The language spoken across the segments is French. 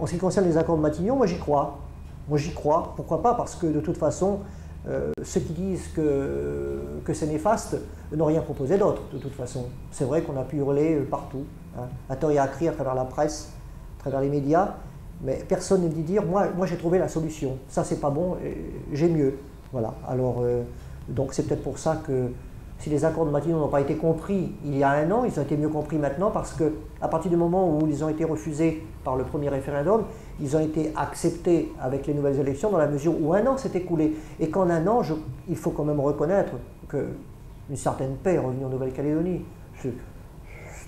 En ce qui concerne les accords de Matignon, moi j'y crois. Moi j'y crois. Pourquoi pas? Parce que de toute façon, ceux qui disent que c'est néfaste n'ont rien proposé d'autre, de toute façon. C'est vrai qu'on a pu hurler partout, hein, à tort et à cri, à travers la presse, à travers les médias, mais personne ne dit dire, moi j'ai trouvé la solution. Ça c'est pas bon, j'ai mieux. Voilà. Alors, donc c'est peut-être pour ça que si les accords de Matignon n'ont pas été compris il y a un an, ils ont été mieux compris maintenant parce qu'à partir du moment où ils ont été refusés par le premier référendum, ils ont été acceptés avec les nouvelles élections dans la mesure où un an s'est écoulé. Et qu'en un an, il faut quand même reconnaître qu'une certaine paix est revenue en Nouvelle-Calédonie. Ce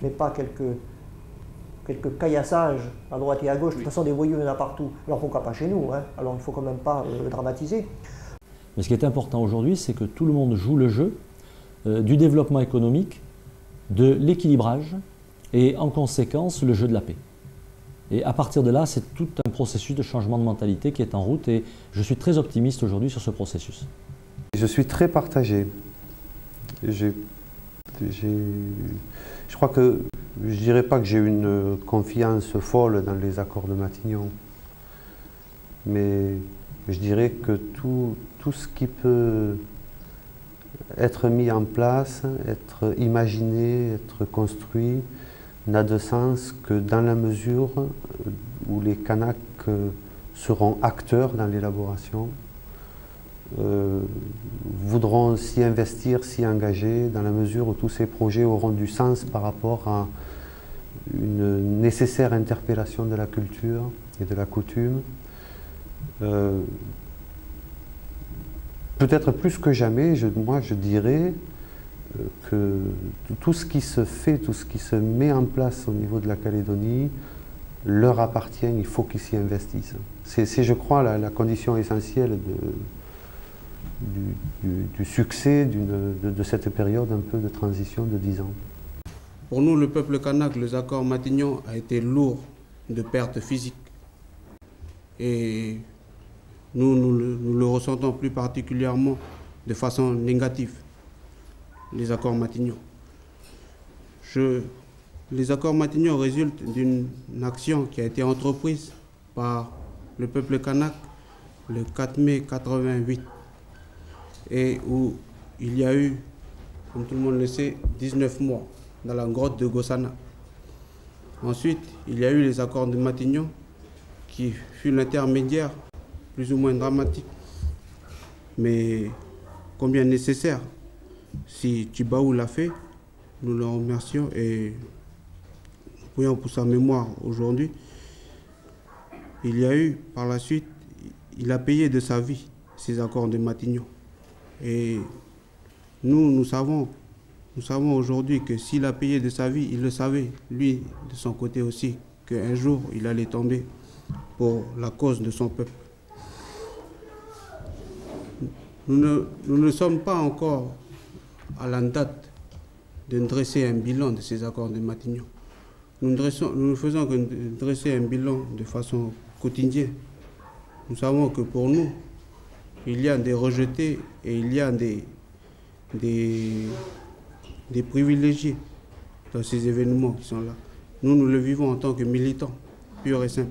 n'est pas quelques caillassages à droite et à gauche. De toute façon, des voyous, il y en a partout. Alors pourquoi pas chez nous, hein? Alors il ne faut quand même pas dramatiser. Mais ce qui est important aujourd'hui, c'est que tout le monde joue le jeu du développement économique, de l'équilibrage et en conséquence le jeu de la paix. Et à partir de là, c'est tout un processus de changement de mentalité qui est en route et je suis très optimiste aujourd'hui sur ce processus. Je suis très partagé. Je crois que je ne dirais pas que j'ai une confiance folle dans les accords de Matignon, mais je dirais que tout ce qui peut être mis en place, être imaginé, être construit, n'a de sens que dans la mesure où les Kanaks seront acteurs dans l'élaboration, voudront s'y investir, s'y engager, dans la mesure où tous ces projets auront du sens par rapport à une nécessaire interpellation de la culture et de la coutume. Peut-être plus que jamais, moi je dirais que tout ce qui se fait, tout ce qui se met en place au niveau de la Calédonie, leur appartient, il faut qu'ils s'y investissent. C'est, je crois, la condition essentielle du succès de cette période un peu de transition de 10 ans. Pour nous, le peuple kanak, les accords Matignon a été lourd de pertes physiques. Et nous le ressentons plus particulièrement de façon négative, les accords Matignon. Les accords Matignon résultent d'une action qui a été entreprise par le peuple kanak le 4 mai 88 et où il y a eu, comme tout le monde le sait, 19 morts dans la grotte de Gossana. Ensuite, il y a eu les accords de Matignon qui fut l'intermédiaire plus ou moins dramatique, mais combien nécessaire. Si Tjibaou l'a fait, nous le remercions et nous prions pour sa mémoire aujourd'hui. Il y a eu, par la suite, il a payé de sa vie ces accords de Matignon. Et nous savons aujourd'hui que s'il a payé de sa vie, il le savait, lui, de son côté aussi, qu'un jour, il allait tomber pour la cause de son peuple. Nous ne sommes pas encore à la date de dresser un bilan de ces accords de Matignon. Nous ne faisons que dresser un bilan de façon quotidienne. Nous savons que pour nous, il y a des rejetés et il y a des privilégiés dans ces événements qui sont là. Nous le vivons en tant que militants, purs et simples.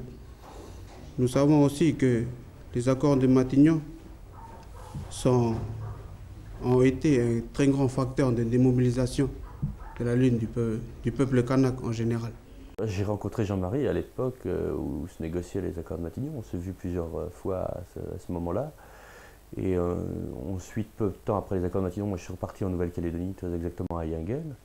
Nous savons aussi que les accords de Matignon ont été un très grand facteur de démobilisation de la lutte du peuple kanak en général. J'ai rencontré Jean-Marie à l'époque où se négociaient les accords de Matignon. On s'est vu plusieurs fois à ce moment-là. Et ensuite, peu de temps après les accords de Matignon, moi je suis reparti en Nouvelle-Calédonie, très exactement à Yingen.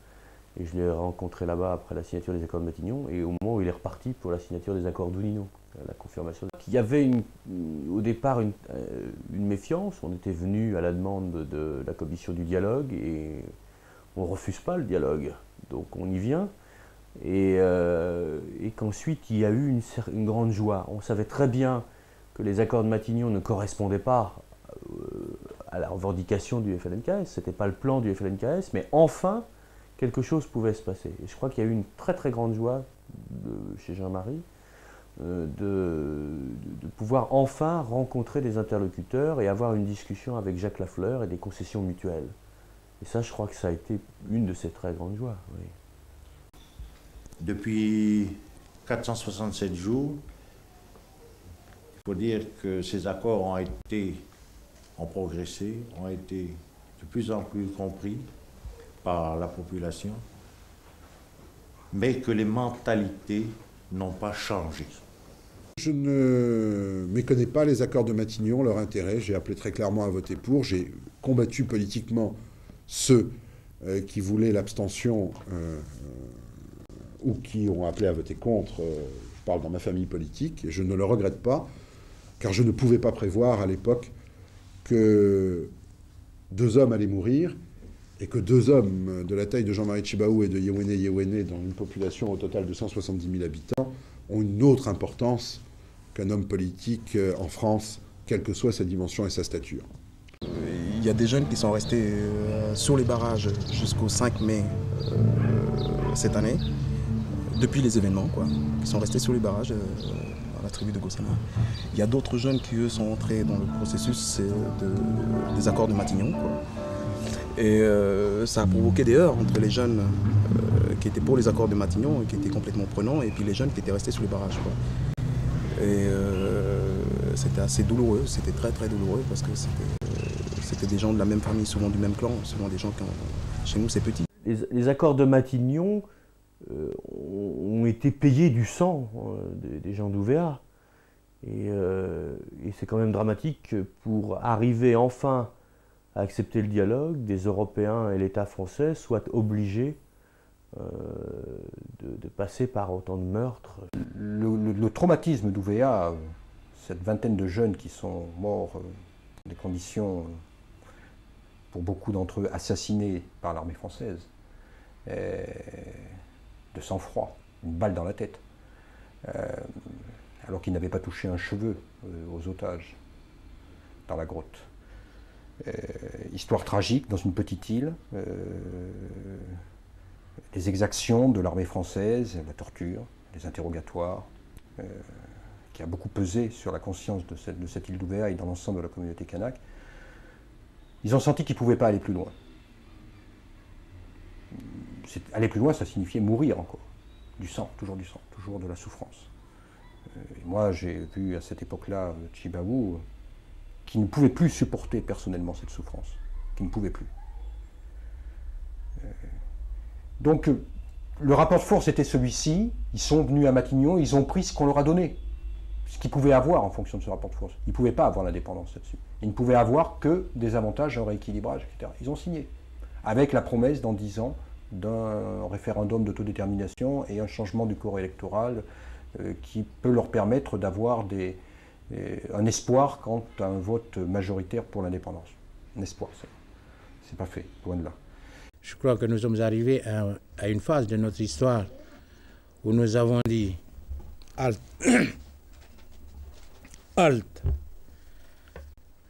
Et je l'ai rencontré là-bas après la signature des accords de Matignon. Et au moment où il est reparti pour la signature des accords d'Unino, la confirmation. Il y avait au départ une méfiance. On était venu à la demande de la commission du dialogue et on ne refuse pas le dialogue. Donc on y vient. Et qu'ensuite il y a eu une grande joie. On savait très bien que les accords de Matignon ne correspondaient pas à la revendication du FLNKS, ce n'était pas le plan du FLNKS, mais enfin quelque chose pouvait se passer. Et je crois qu'il y a eu une très très grande joie chez Jean-Marie de pouvoir enfin rencontrer des interlocuteurs et avoir une discussion avec Jacques Lafleur et des concessions mutuelles. Et ça, je crois que ça a été une de ces très grandes joies. Oui. Depuis 467 jours, Il faut dire que ces accords ont progressé, ont été de plus en plus compris par la population, mais que les mentalités n'ont pas changé. Je ne méconnais pas les accords de Matignon, leur intérêt. J'ai appelé très clairement à voter pour. J'ai combattu politiquement ceux qui voulaient l'abstention ou qui ont appelé à voter contre. Je parle dans ma famille politique et je ne le regrette pas, car je ne pouvais pas prévoir à l'époque que 2 hommes allaient mourir et que 2 hommes de la taille de Jean-Marie Tjibaou et de Yewene, dans une population au total de 170 000 habitants, ont une autre importance qu'un homme politique en France, quelle que soit sa dimension et sa stature. Il y a des jeunes qui sont restés sur les barrages jusqu'au 5 mai cette année, depuis les événements, quoi. Ils sont restés sur les barrages à la tribu de Gossana. Il y a d'autres jeunes qui, eux, sont entrés dans le processus des accords de Matignon, quoi. Et ça a provoqué des heurts entre les jeunes qui étaient pour les accords de Matignon et qui étaient complètement prenants, et puis les jeunes qui étaient restés sous les barrages, quoi. Et c'était assez douloureux, c'était très très douloureux, parce que c'était des gens de la même famille, souvent du même clan, souvent des gens qui chez nous c'est petit. Les accords de Matignon ont été payés du sang des gens d'Ouvéa. Et c'est quand même dramatique que pour arriver enfin à accepter le dialogue, des Européens et l'État français soient obligés de passer par autant de meurtres. Le traumatisme d'Ouvéa, cette vingtaine de jeunes qui sont morts dans des conditions, pour beaucoup d'entre eux, assassinés par l'armée française, de sang-froid, une balle dans la tête, alors qu'ils n'avaient pas touché un cheveu aux otages dans la grotte. Histoire tragique dans une petite île, les exactions de l'armée française, la torture, les interrogatoires, qui a beaucoup pesé sur la conscience de cette île d'Ouvéa et dans l'ensemble de la communauté kanak. Ils ont senti qu'ils ne pouvaient pas aller plus loin. Aller plus loin, ça signifiait mourir encore. Du sang, toujours de la souffrance. Et moi, j'ai vu à cette époque-là Tjibaou qui ne pouvait plus supporter personnellement cette souffrance, qui ne pouvait plus. Donc, le rapport de force était celui-ci. Ils sont venus à Matignon, ils ont pris ce qu'on leur a donné, ce qu'ils pouvaient avoir en fonction de ce rapport de force. Ils ne pouvaient pas avoir l'indépendance là-dessus. Ils ne pouvaient avoir que des avantages, un rééquilibrage, etc. Ils ont signé, avec la promesse dans 10 ans d'un référendum d'autodétermination et un changement du corps électoral qui peut leur permettre d'avoir un espoir quant à un vote majoritaire pour l'indépendance. Un espoir, c'est pas fait, loin de là. Je crois que nous sommes arrivés à une phase de notre histoire où nous avons dit halte, halte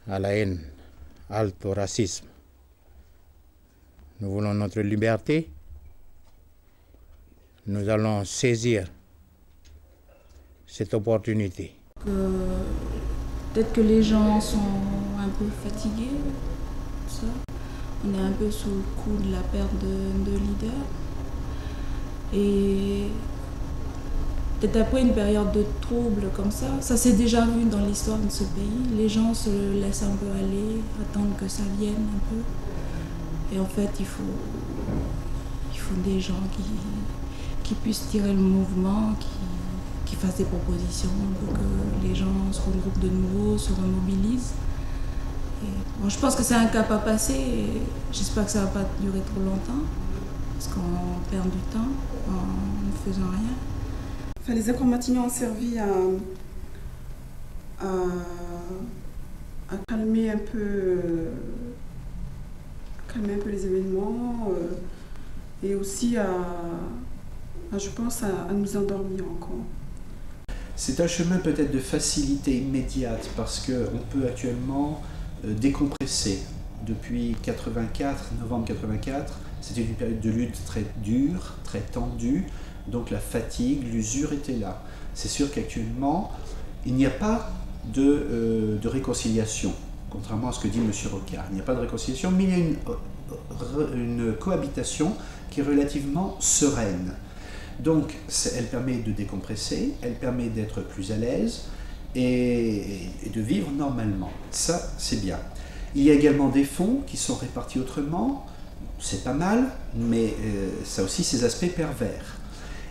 à la haine, halte au racisme. Nous voulons notre liberté. Nous allons saisir cette opportunité. Peut-être que les gens sont un peu fatigués, ça. On est un peu sous le coup de la perte de leader. Et peut-être après une période de trouble comme ça s'est déjà vu dans l'histoire de ce pays. Les gens se laissent un peu aller, attendent que ça vienne un peu. Et en fait, il faut des gens qui puissent tirer le mouvement, qui fassent des propositions pour que les gens se regroupent de nouveau, se remobilisent. Bon, je pense que c'est un cap à passer et j'espère que ça ne va pas durer trop longtemps parce qu'on perd du temps en ne faisant rien. Enfin, les accords Matignon ont servi à calmer un peu les événements et aussi je pense, à nous endormir encore. C'est un chemin peut-être de facilité immédiate parce qu'on peut actuellement décompresser. Depuis 84, novembre 84, c'était une période de lutte très dure, très tendue, donc la fatigue, l'usure était là. C'est sûr qu'actuellement, il n'y a pas de réconciliation, contrairement à ce que dit M. Rocard. Il n'y a pas de réconciliation, mais il y a une cohabitation qui est relativement sereine. Donc, elle permet de décompresser, elle permet d'être plus à l'aise, et de vivre normalement. Ça, c'est bien. Il y a également des fonds qui sont répartis autrement, c'est pas mal, mais ça a aussi ses aspects pervers.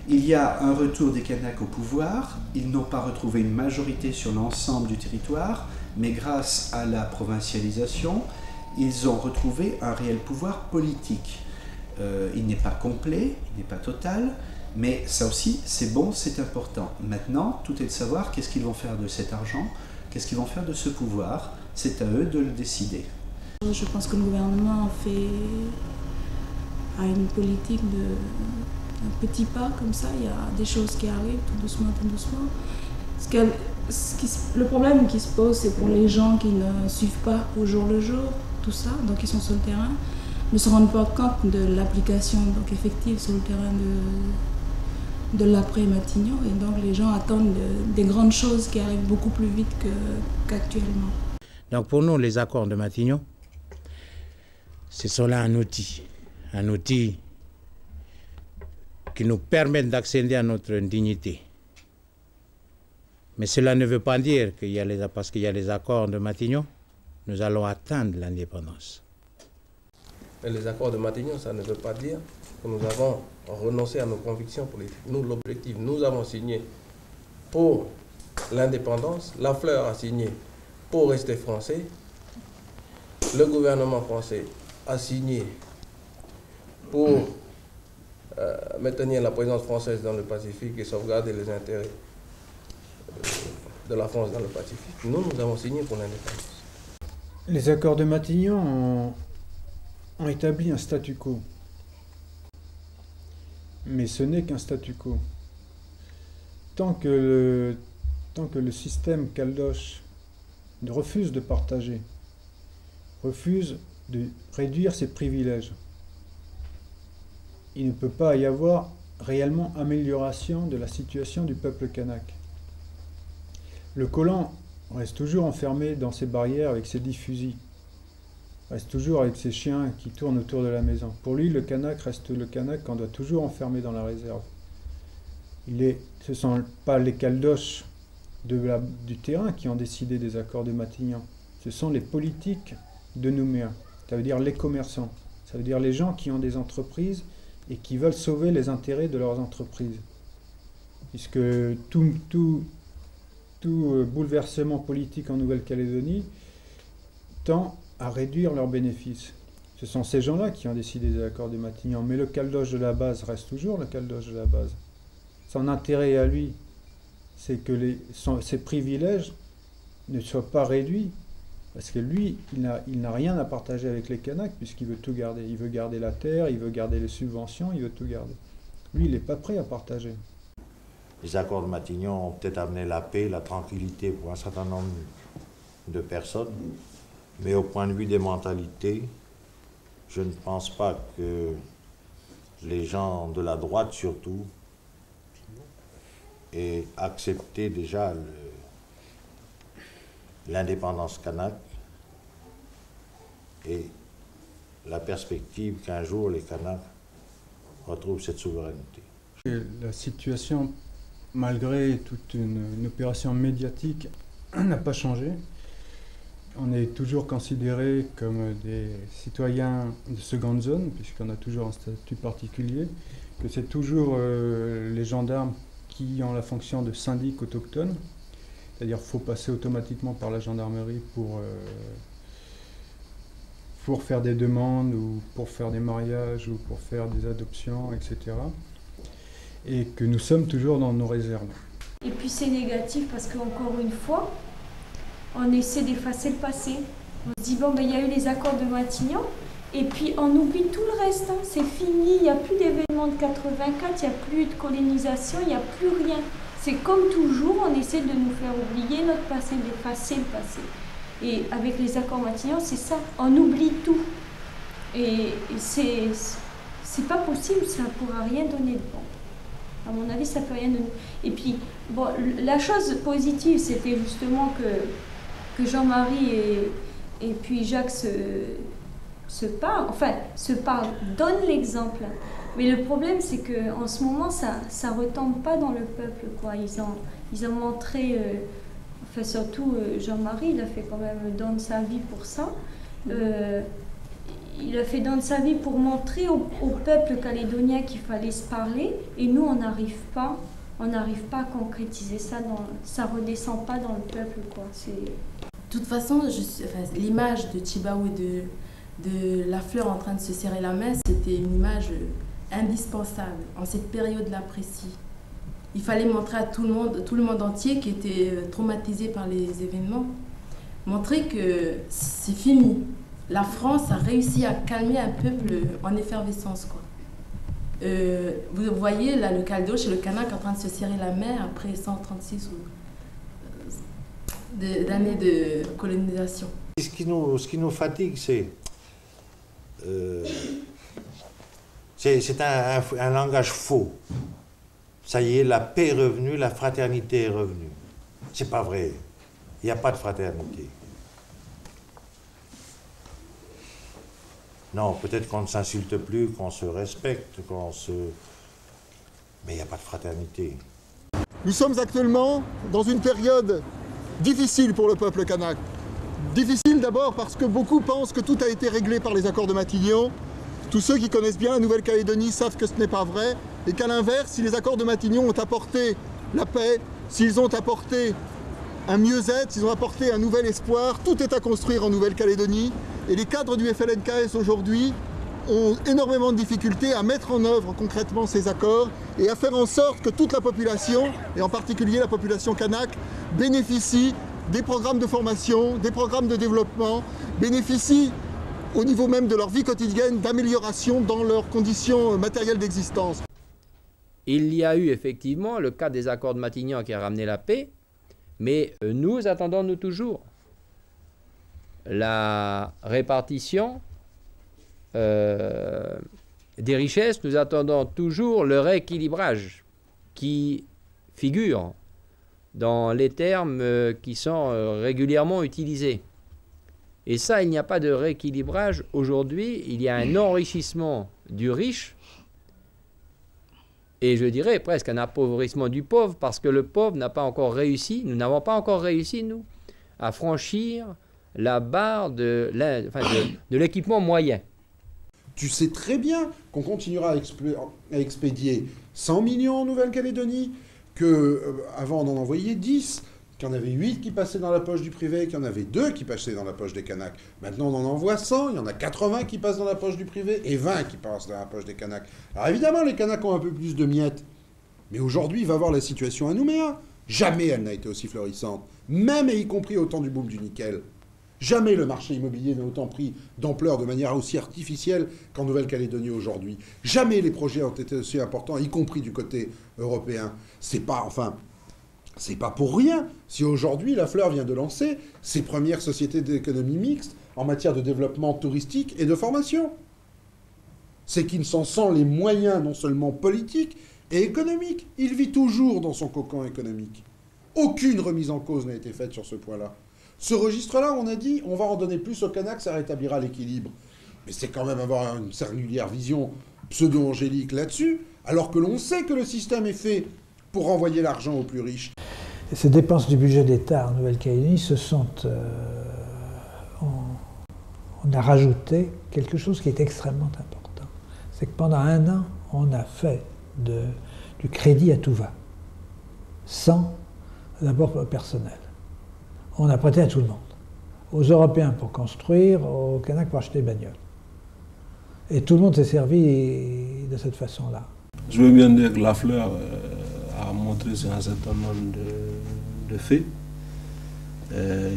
Il y a un retour des Kanaks au pouvoir, ils n'ont pas retrouvé une majorité sur l'ensemble du territoire, mais grâce à la provincialisation, ils ont retrouvé un réel pouvoir politique. Il n'est pas complet, il n'est pas total, mais ça aussi, c'est bon, c'est important. Maintenant, tout est de savoir qu'est-ce qu'ils vont faire de cet argent, qu'est-ce qu'ils vont faire de ce pouvoir. C'est à eux de le décider. Je pense que le gouvernement a une politique un petit pas comme ça. Il y a des choses qui arrivent tout doucement, tout doucement. Le problème qui se pose, c'est pour les gens qui ne suivent pas au jour le jour tout ça, donc ils sont sur le terrain, ne se rendent pas compte de l'application effective sur le terrain de l'après-Matignon, et donc les gens attendent des grandes choses qui arrivent beaucoup plus vite qu'actuellement. Donc pour nous, les accords de Matignon, ce sont là un outil qui nous permet d'accéder à notre dignité. Mais cela ne veut pas dire parce qu'il y a les accords de Matignon, nous allons atteindre l'indépendance. Les accords de Matignon, ça ne veut pas dire que nous avons renoncé à nos convictions politiques. Nous, l'objectif, nous avons signé pour l'indépendance, la Fleur a signé pour rester français, le gouvernement français a signé pour maintenir la présence française dans le Pacifique et sauvegarder les intérêts de la France dans le Pacifique. Nous avons signé pour l'indépendance. Les accords de Matignon ont établi un statu quo. Mais ce n'est qu'un statu quo. Tant que le système caldoche refuse de partager, refuse de réduire ses privilèges, il ne peut pas y avoir réellement amélioration de la situation du peuple kanak. Le colon reste toujours enfermé dans ses barrières avec ses 10 fusils, reste toujours avec ses chiens qui tournent autour de la maison. Pour lui, le kanak reste le kanak qu'on doit toujours enfermer dans la réserve. Ce ne sont pas les caldoches du terrain qui ont décidé des accords de Matignon, ce sont les politiques de Nouméa, ça veut dire les commerçants, ça veut dire les gens qui ont des entreprises et qui veulent sauver les intérêts de leurs entreprises. Puisque tout bouleversement politique en Nouvelle-Calédonie tend à réduire leurs bénéfices. Ce sont ces gens-là qui ont décidé des accords de Matignon, mais le caldoche de la base reste toujours le caldoche de la base. Son intérêt à lui, c'est que ses privilèges ne soient pas réduits, parce que lui, il n'a rien à partager avec les Kanaks, puisqu'il veut tout garder. Il veut garder la terre, il veut garder les subventions, il veut tout garder. Lui, il n'est pas prêt à partager. Les accords de Matignon ont peut-être amené la paix, la tranquillité pour un certain nombre de personnes, mais au point de vue des mentalités, je ne pense pas que les gens de la droite, surtout, aient accepté déjà l'indépendance kanak et la perspective qu'un jour les Kanaks retrouvent cette souveraineté. La situation, malgré toute une opération médiatique, n'a pas changé. On est toujours considérés comme des citoyens de seconde zone, puisqu'on a toujours un statut particulier, que c'est toujours les gendarmes qui ont la fonction de syndic autochtone. C'est-à-dire qu'il faut passer automatiquement par la gendarmerie pour faire des demandes ou pour faire des mariages ou pour faire des adoptions, etc. Et que nous sommes toujours dans nos réserves. Et puis c'est négatif parce qu'encore une fois, on essaie d'effacer le passé. On se dit, bon, ben, il y a eu les accords de Matignon, et puis on oublie tout le reste. Hein. C'est fini, il n'y a plus d'événements de 84, il n'y a plus de colonisation, il n'y a plus rien. C'est comme toujours, on essaie de nous faire oublier notre passé, d'effacer le passé. Et avec les accords Matignon, c'est ça, on oublie tout. Et c'est pas possible, ça ne pourra rien donner de bon. À mon avis, ça ne peut rien donner. Et puis, bon, la chose positive, c'était justement que Jean-Marie et puis Jacques se parlent, donnent l'exemple. Mais le problème, c'est qu'en ce moment, ça ne retombe pas dans le peuple, quoi. Ils ont montré, enfin surtout Jean-Marie, il a fait quand même don de sa vie pour ça. Il a fait don de sa vie pour montrer au peuple calédonien qu'il fallait se parler, et nous on n'arrive pas à concrétiser ça, ça redescend pas dans le peuple, quoi. De toute façon, l'image de Tjibaou et de Lafleur en train de se serrer la main, c'était une image indispensable en cette période-là précise. Il fallait montrer à tout le monde entier qui était traumatisé par les événements, montrer que c'est fini. La France a réussi à calmer un peuple en effervescence, quoi. Vous voyez là le Caldoche et le Kanak en train de se serrer la main après 136 d'années de colonisation. Ce qui nous fatigue, c'est un langage faux. Ça y est, la paix est revenue, la fraternité est revenue. C'est pas vrai. Il n'y a pas de fraternité. Non, peut-être qu'on ne s'insulte plus, qu'on se respecte, mais il n'y a pas de fraternité. Nous sommes actuellement dans une période difficile pour le peuple kanak. Difficile d'abord parce que beaucoup pensent que tout a été réglé par les accords de Matignon. Tous ceux qui connaissent bien la Nouvelle-Calédonie savent que ce n'est pas vrai et qu'à l'inverse, si les accords de Matignon ont apporté la paix, s'ils ont apporté un mieux-être, s'ils ont apporté un nouvel espoir, tout est à construire en Nouvelle-Calédonie. Et les cadres du FLNKS aujourd'hui ont énormément de difficultés à mettre en œuvre concrètement ces accords et à faire en sorte que toute la population, et en particulier la population kanak, bénéficie des programmes de formation, des programmes de développement, bénéficie au niveau même de leur vie quotidienne d'amélioration dans leurs conditions matérielles d'existence. Il y a eu effectivement le cas des accords de Matignon qui a ramené la paix, mais nous attendons nous toujours la répartition des richesses, nous attendons toujours le rééquilibrage qui figure dans les termes qui sont régulièrement utilisés. Et ça, il n'y a pas de rééquilibrage aujourd'hui, il y a un enrichissement du riche et je dirais presque un appauvrissement du pauvre parce que le pauvre n'a pas encore réussi, nous n'avons pas encore réussi, nous, à franchir la barre de l'équipement moyen. Tu sais très bien qu'on continuera à expédier 100 millions en Nouvelle-Calédonie, qu'avant on en envoyait 10, qu'il y en avait 8 qui passaient dans la poche du privé, qu'il y en avait 2 qui passaient dans la poche des Kanaks. Maintenant on en envoie 100, il y en a 80 qui passent dans la poche du privé et 20 qui passent dans la poche des Kanaks. Alors évidemment les Kanaks ont un peu plus de miettes, mais aujourd'hui il va voir la situation à Nouméa. Jamais elle n'a été aussi florissante, même et y compris au temps du boom du nickel. Jamais le marché immobilier n'a autant pris d'ampleur de manière aussi artificielle qu'en Nouvelle-Calédonie aujourd'hui. Jamais les projets ont été aussi importants, y compris du côté européen. C'est pas pour rien si aujourd'hui Lafleur vient de lancer ses premières sociétés d'économie mixte en matière de développement touristique et de formation. C'est qu'il s'en sent les moyens non seulement politiques et économiques. Il vit toujours dans son cocon économique. Aucune remise en cause n'a été faite sur ce point-là. Ce registre-là, on a dit, on va en donner plus aux Kanaks, ça rétablira l'équilibre. Mais c'est quand même avoir une singulière vision pseudo-angélique là-dessus, alors que l'on sait que le système est fait pour renvoyer l'argent aux plus riches. Et ces dépenses du budget d'État en Nouvelle-Calédonie, on a rajouté quelque chose qui est extrêmement important. C'est que pendant un an, on a fait du crédit à tout va, sans d'abord personnel. On a prêté à tout le monde, aux Européens pour construire, aux Kanaks pour acheter des bagnoles. Et tout le monde s'est servi de cette façon-là. Je veux bien dire que Lafleur a montré sur un certain nombre de faits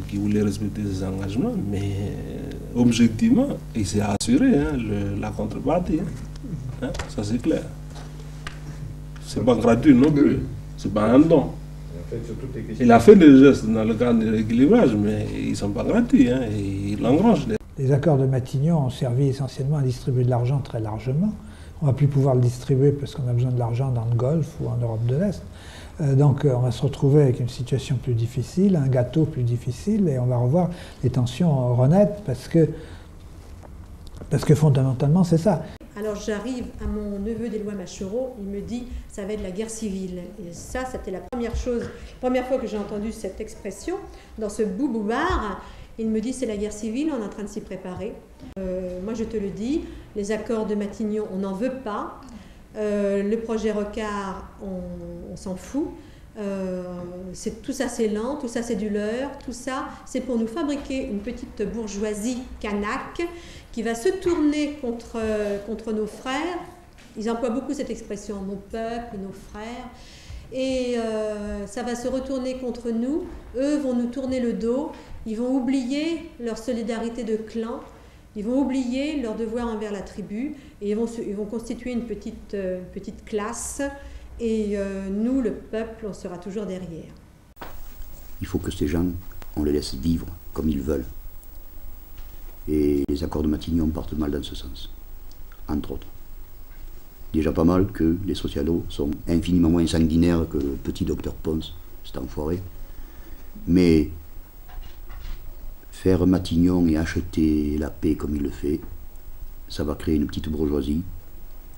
qui voulait respecter ses engagements, mais objectivement, il s'est assuré la contrepartie. Ça c'est clair. C'est pas gratuit non plus, c'est pas un don. Il a fait des gestes dans le cadre de l'équilibrage, mais ils ne sont pas gratuits, et il engrange. Les accords de Matignon ont servi essentiellement à distribuer de l'argent très largement. On ne va plus pouvoir le distribuer parce qu'on a besoin de l'argent dans le Golfe ou en Europe de l'Est. Donc on va se retrouver avec une situation plus difficile, un gâteau plus difficile, et on va revoir les tensions renaître parce que fondamentalement c'est ça. À Alors j'arrive à mon neveu d'Éloi Machereau, il me dit ça va être la guerre civile. Et ça, c'était la première fois que j'ai entendu cette expression dans ce bouboubar. Il me dit c'est la guerre civile, on est en train de s'y préparer. Moi je te le dis, les accords de Matignon, on n'en veut pas. Le projet Rocard, on s'en fout. Tout ça c'est lent, tout ça c'est du leurre, tout ça c'est pour nous fabriquer une petite bourgeoisie kanak qui va se tourner contre nos frères. Ils emploient beaucoup cette expression, nos peuples, nos frères. Et ça va se retourner contre nous. Eux vont nous tourner le dos. Ils vont oublier leur solidarité de clan. Ils vont oublier leur devoir envers la tribu. Et ils vont constituer une petite classe. Et nous, le peuple, on sera toujours derrière. Il faut que ces gens, on les laisse vivre comme ils veulent. Et les accords de Matignon partent mal dans ce sens, entre autres. Déjà pas mal que les socialos sont infiniment moins sanguinaires que le petit docteur Ponce, cet enfoiré. Mais faire Matignon et acheter la paix comme il le fait, ça va créer une petite bourgeoisie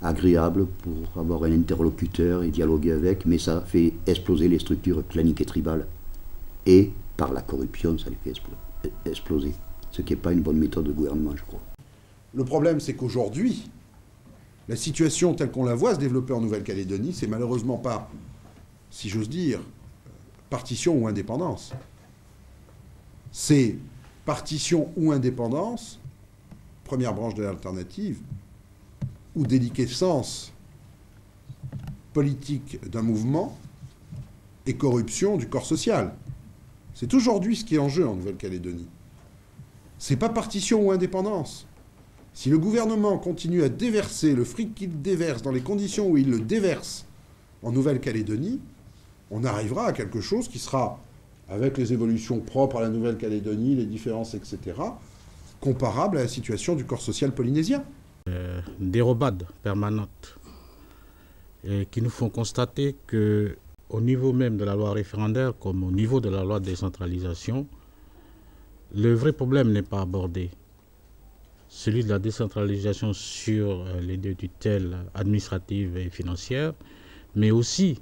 agréable pour avoir un interlocuteur et dialoguer avec, mais ça fait exploser les structures claniques et tribales. Et par la corruption, ça les fait exploser. Ce qui n'est pas une bonne méthode de gouvernement, je crois. Le problème, c'est qu'aujourd'hui, la situation telle qu'on la voit se développer en Nouvelle-Calédonie, c'est malheureusement pas, si j'ose dire, partition ou indépendance. C'est partition ou indépendance, première branche de l'alternative, ou déliquescence politique d'un mouvement et corruption du corps social. C'est aujourd'hui ce qui est en jeu en Nouvelle-Calédonie. C'est pas partition ou indépendance. Si le gouvernement continue à déverser le fric qu'il déverse dans les conditions où il le déverse en Nouvelle-Calédonie, on arrivera à quelque chose qui sera, avec les évolutions propres à la Nouvelle-Calédonie, les différences, etc., comparable à la situation du corps social polynésien. Dérobades permanentes qui nous font constater qu'au niveau même de la loi référendaire, comme au niveau de la loi de décentralisation, le vrai problème n'est pas abordé. Celui de la décentralisation sur les deux tutelles administratives et financières, mais aussi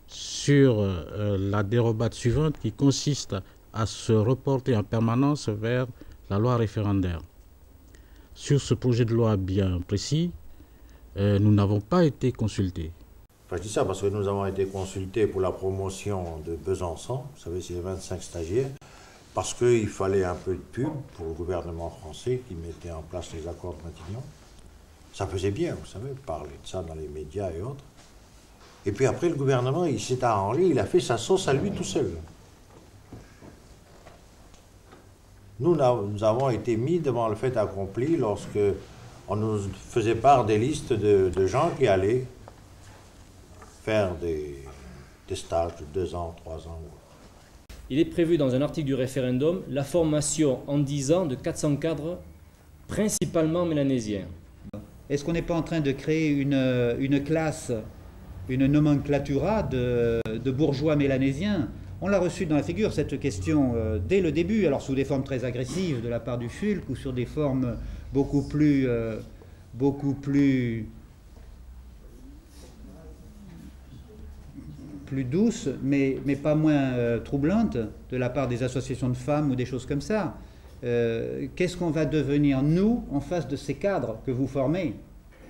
sur la dérobade suivante qui consiste à se reporter en permanence vers la loi référendaire. Sur ce projet de loi bien précis, nous n'avons pas été consultés. Enfin, je dis ça parce que nous avons été consultés pour la promotion de Besançon, vous savez, c'est les 25 stagiaires, parce qu'il fallait un peu de pub pour le gouvernement français qui mettait en place les accords de Matignon. Ça faisait bien, vous savez, parler de ça dans les médias et autres. Et puis après, le gouvernement, il s'est arrangé, il a fait sa sauce à lui tout seul. Nous avons été mis devant le fait accompli lorsque on nous faisait part des listes de gens qui allaient faire des stages de 2 ans, 3 ans. Il est prévu dans un article du référendum la formation en 10 ans de 400 cadres, principalement mélanésiens. Est-ce qu'on n'est pas en train de créer une classe, une nomenclatura de bourgeois mélanésiens? On l'a reçu dans la figure, cette question, dès le début, alors sous des formes très agressives de la part du FULC ou sur des formes beaucoup plus douces, mais pas moins troublantes de la part des associations de femmes ou des choses comme ça. Qu'est-ce qu'on va devenir, nous, en face de ces cadres que vous formez?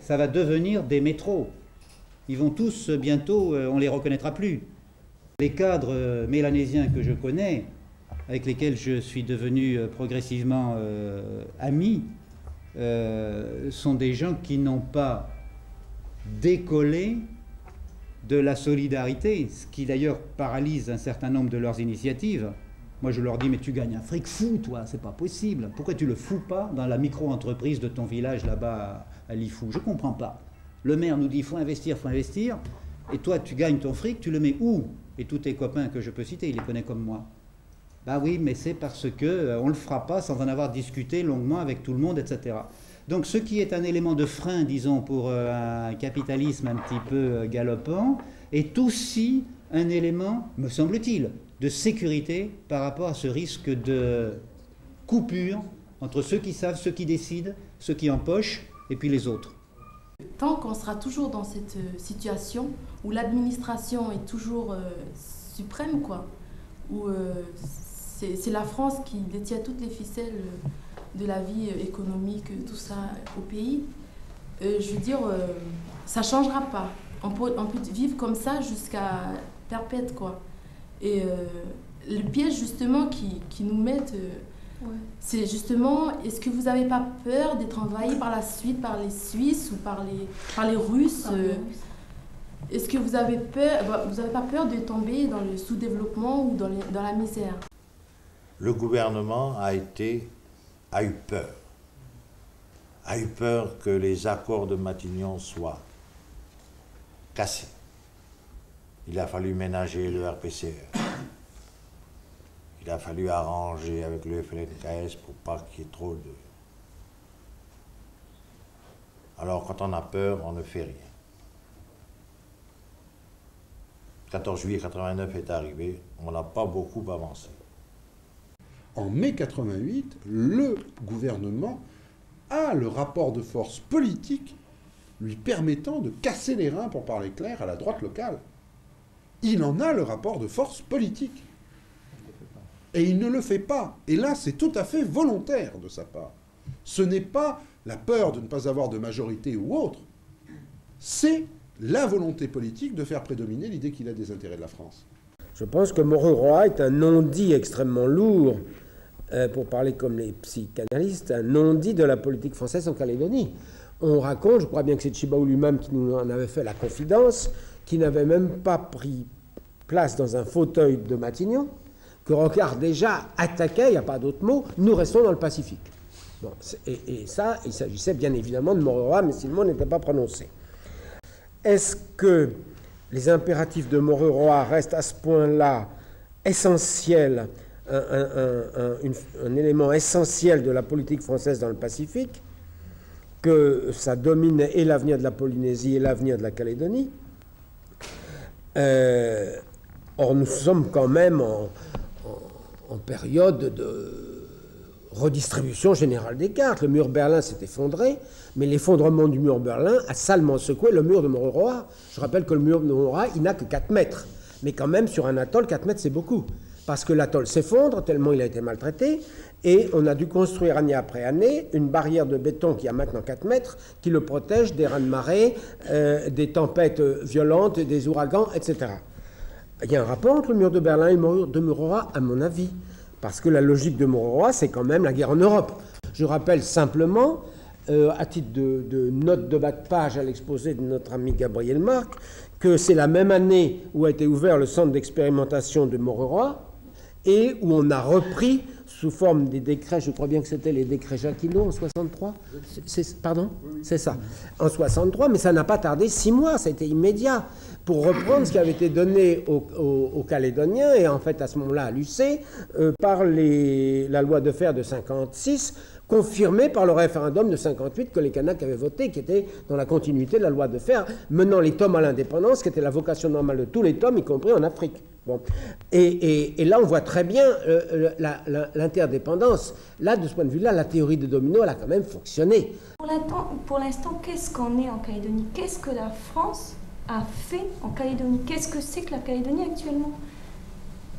Ça va devenir des métros. Ils vont tous, bientôt, on ne les reconnaîtra plus. Les cadres mélanésiens que je connais, avec lesquels je suis devenu progressivement ami, sont des gens qui n'ont pas décollé de la solidarité, ce qui d'ailleurs paralyse un certain nombre de leurs initiatives. Moi je leur dis, mais tu gagnes un fric fou toi, c'est pas possible. Pourquoi tu le fous pas dans la micro-entreprise de ton village là-bas à Lifou? Je comprends pas. Le maire nous dit, il faut investir, et toi tu gagnes ton fric, tu le mets où? Et tous tes copains que je peux citer, ils les connaissent comme moi. Bah oui, mais c'est parce que on le fera pas sans en avoir discuté longuement avec tout le monde, etc. Donc ce qui est un élément de frein, disons, pour un capitalisme un petit peu galopant, est aussi un élément, me semble-t-il, de sécurité par rapport à ce risque de coupure entre ceux qui savent, ceux qui décident, ceux qui empochent, et puis les autres. Tant qu'on sera toujours dans cette situation où l'administration est toujours suprême, quoi, où c'est la France qui détient toutes les ficelles de la vie économique, tout ça au pays, je veux dire, ça ne changera pas. On peut vivre comme ça jusqu'à perpète, quoi. Et le piège, justement, qui nous mettent, c'est justement, est-ce que vous n'avez pas peur d'être envahi par la suite par les Suisses ou par les Russes Est-ce que vous n'avez pas peur de tomber dans le sous-développement ou dans la misère? Le gouvernement a eu peur. A eu peur que les accords de Matignon soient cassés. Il a fallu ménager le RPCR. Il a fallu arranger avec le FLNKS pour pas qu'il y ait trop de... Alors quand on a peur, on ne fait rien. Le 14 juillet 89 est arrivé, on n'a pas beaucoup avancé. En mai 88, le gouvernement a le rapport de force politique lui permettant de casser les reins, pour parler clair, à la droite locale. Il en a le rapport de force politique. Et il ne le fait pas. Et là, c'est tout à fait volontaire de sa part. Ce n'est pas la peur de ne pas avoir de majorité ou autre. C'est la volonté politique de faire prédominer l'idée qu'il a des intérêts de la France. Je pense que Moreau-Roi est un non-dit extrêmement lourd, pour parler comme les psychanalystes, un non-dit de la politique française en Calédonie. On raconte, je crois bien que c'est Tjibaou lui-même qui nous en avait fait la confidence, qui n'avait même pas pris place dans un fauteuil de Matignon, que Rocard déjà attaquait, il n'y a pas d'autre mot, nous restons dans le Pacifique. Bon, et ça, il s'agissait bien évidemment de Moreau-Roi, mais si le mot n'était pas prononcé. Est-ce que les impératifs de Moreau-Roi restent à ce point-là essentiels, un élément essentiel de la politique française dans le Pacifique, que ça domine et l'avenir de la Polynésie et l'avenir de la Calédonie? Or, nous sommes quand même en période de redistribution générale des cartes. Le mur Berlin s'est effondré, mais l'effondrement du mur Berlin a salement secoué le mur de Moreau-Roi. Je rappelle que le mur de Moreau-Roi, il n'a que 4 mètres. Mais quand même, sur un atoll, 4 mètres, c'est beaucoup. Parce que l'atoll s'effondre tellement il a été maltraité, et on a dû construire année après année une barrière de béton qui a maintenant 4 mètres, qui le protège des raz-de-marée, des tempêtes violentes, des ouragans, etc. Il y a un rapport entre le mur de Berlin et le mur de Moreau-Roi, à mon avis. Parce que la logique de Moreau-Roi, c'est quand même la guerre en Europe. Je rappelle simplement, à titre de note de bas de page à l'exposé de notre ami Gabriel Marc, que c'est la même année où a été ouvert le centre d'expérimentation de Moreau-Roi, et où on a repris, sous forme des décrets, je crois bien que c'était les décrets Jacquinot en 63, pardon, c'est ça, en 63, mais ça n'a pas tardé 6 mois, ça a été immédiat, pour reprendre ce qui avait été donné aux Calédoniens, et en fait à ce moment-là à l'UC, par la loi de fer de 56, confirmée par le référendum de 58 que les Kanaks avaient voté, qui était dans la continuité de la loi de fer, menant les Toms à l'indépendance, qui était la vocation normale de tous les Toms, y compris en Afrique. Bon. Et là, on voit très bien l'interdépendance. Là, de ce point de vue-là, la théorie de domino, elle a quand même fonctionné. Pour l'instant, qu'est-ce qu'on est en Calédonie? Qu'est-ce que la France a fait en Calédonie? Qu'est-ce que c'est que la Calédonie actuellement?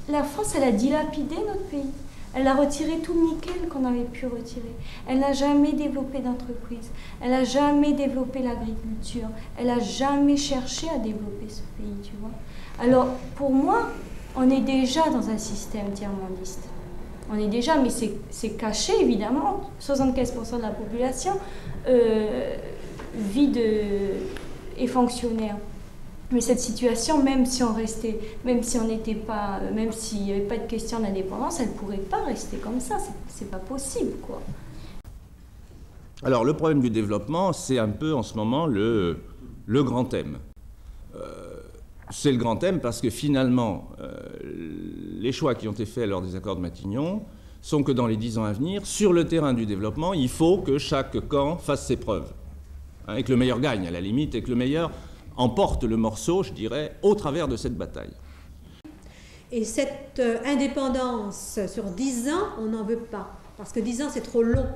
La France, elle a dilapidé notre pays. Elle a retiré tout le nickel qu'on avait pu retirer. Elle n'a jamais développé d'entreprise. Elle n'a jamais développé l'agriculture. Elle n'a jamais cherché à développer ce pays, tu vois. Alors, pour moi, on est déjà dans un système tiers-mondiste. On est déjà, mais c'est caché, évidemment. 75% de la population vit est fonctionnaire. Mais cette situation, même si on restait, même si on n'était pas, même s'il n'y avait pas de question d'indépendance, elle ne pourrait pas rester comme ça. C'est pas possible, quoi. Alors, le problème du développement, c'est un peu en ce moment le grand thème. C'est le grand thème parce que finalement, les choix qui ont été faits lors des accords de Matignon sont que dans les 10 ans à venir, sur le terrain du développement, il faut que chaque camp fasse ses preuves. Hein, et que le meilleur gagne, à la limite, et que le meilleur emporte le morceau, je dirais, au travers de cette bataille. Et cette indépendance sur 10 ans, on n'en veut pas. Parce que 10 ans, c'est trop long.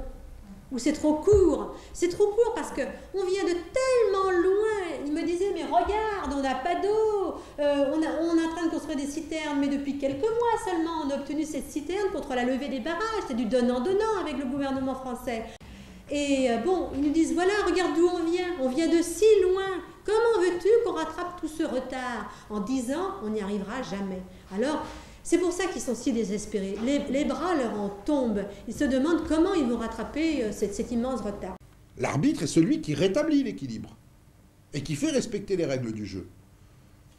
Ou c'est trop court? C'est trop court parce qu'on vient de tellement loin. Il me disait, mais regarde, on n'a pas d'eau, on est en train de construire des citernes, mais depuis quelques mois seulement, on a obtenu cette citerne contre la levée des barrages. C'est du donnant-donnant avec le gouvernement français. Et bon, ils nous disent, voilà, regarde d'où on vient de si loin. Comment veux-tu qu'on rattrape tout ce retard? En 10 ans, on n'y arrivera jamais. Alors, c'est pour ça qu'ils sont si désespérés. Les bras leur en tombent. Ils se demandent comment ils vont rattraper cet immense retard. L'arbitre est celui qui rétablit l'équilibre et qui fait respecter les règles du jeu.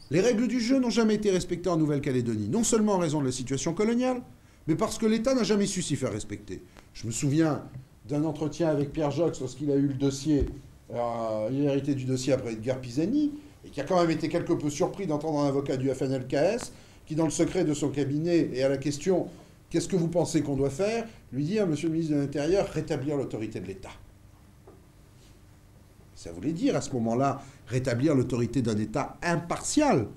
Les règles du jeu n'ont jamais été respectées en Nouvelle-Calédonie, non seulement en raison de la situation coloniale, mais parce que l'État n'a jamais su s'y faire respecter. Je me souviens d'un entretien avec Pierre Jox lorsqu'il a eu le dossier, il a hérité du dossier après Edgar Pisani, et qui a quand même été quelque peu surpris d'entendre un avocat du FNLKS qui, dans le secret de son cabinet, et à la question « Qu'est-ce que vous pensez qu'on doit faire ?», lui dit « Monsieur le ministre de l'Intérieur, rétablir l'autorité de l'État ». Ça voulait dire, à ce moment-là, rétablir l'autorité d'un État impartial,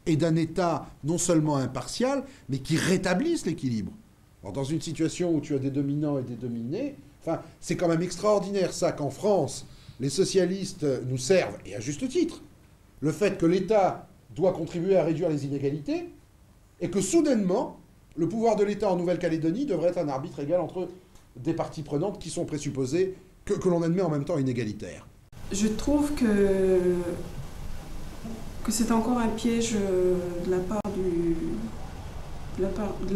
et d'un État non seulement impartial, mais qui rétablisse l'équilibre. Alors, dans une situation où tu as des dominants et des dominés, enfin, c'est quand même extraordinaire, ça, qu'en France, les socialistes nous servent, et à juste titre, le fait que l'État doit contribuer à réduire les inégalités, et que soudainement, le pouvoir de l'État en Nouvelle-Calédonie devrait être un arbitre égal entre des parties prenantes qui sont présupposées, que l'on admet en même temps inégalitaires. Je trouve que c'est encore un piège de la